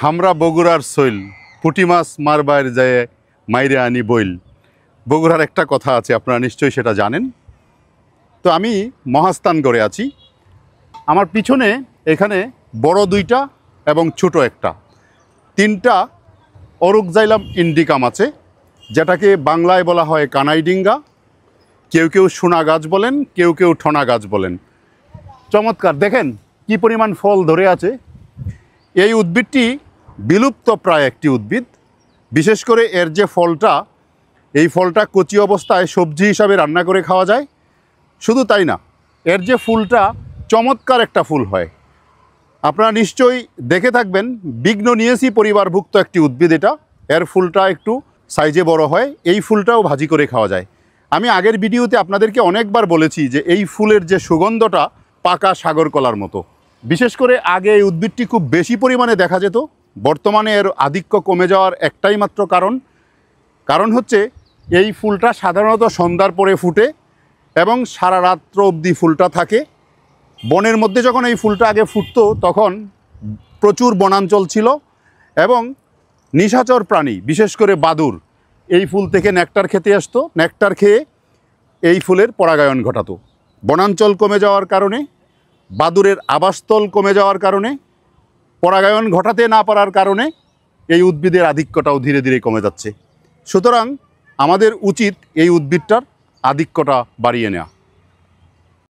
হামরা বগুড়ার শৈল পুঁটি মাছ মারবার যায় মাইরে আনি বইল। বগুড়ার একটা কথা আছে, আপনারা নিশ্চয়ই সেটা জানেন। তো আমি মহাস্থানগড়ে আছি। আমার পিছনে এখানে বড় দুইটা এবং ছোট একটা, তিনটা অরুকজাইলাম ইন্ডিকাম আছে, যেটাকে বাংলায় বলা হয় কানাইডিঙ্গা। কেউ কেউ সোনা গাছ বলেন, কেউ কেউ ঠনা গাছ বলেন। চমৎকার, দেখেন কি পরিমাণ ফল ধরে আছে। এই উদ্ভিদটি বিলুপ্ত প্রায় একটি উদ্ভিদ। বিশেষ করে এর যে ফলটা, এই ফলটা কচি অবস্থায় সবজি হিসাবে রান্না করে খাওয়া যায়। শুধু তাই না, এর যে ফুলটা চমৎকার একটা ফুল হয়। আপনারা নিশ্চয়ই দেখে থাকবেন, বিগ্নোনিয়াসি পরিবারভুক্ত একটি উদ্ভিদ এটা। এর ফুলটা একটু সাইজে বড় হয়। এই ফুলটাও ভাজি করে খাওয়া যায়। আমি আগের ভিডিওতে আপনাদেরকে অনেকবার বলেছি যে এই ফুলের যে সুগন্ধটা পাকা সাগর কলার মতো। বিশেষ করে আগে এই উদ্ভিদটি খুব বেশি পরিমাণে দেখা যেত। বর্তমানে এর আধিক্য কমে যাওয়ার একটাই মাত্র কারণ হচ্ছে এই ফুলটা সাধারণত সন্ধ্যার পরে ফুটে এবং সারা রাত্র অবধি ফুলটা থাকে। বনের মধ্যে যখন এই ফুলটা আগে ফুটতো তখন প্রচুর বনাঞ্চল ছিল এবং নিশাচর প্রাণী, বিশেষ করে বাদুড়, এই ফুল থেকে নেকটার খেতে আসতো। নেকটার খেয়ে এই ফুলের পরাগায়ন ঘটাতো। বনাঞ্চল কমে যাওয়ার কারণে, বাদুড়ের আবাসস্থল কমে যাওয়ার কারণে, পরাগায়ন ঘটাতে না পারার কারণে এই উদ্ভিদের আধিক্যটাও ধীরে ধীরে কমে যাচ্ছে। সুতরাং আমাদের উচিত এই উদ্ভিদটার আধিক্যটা বাড়িয়ে নেওয়া।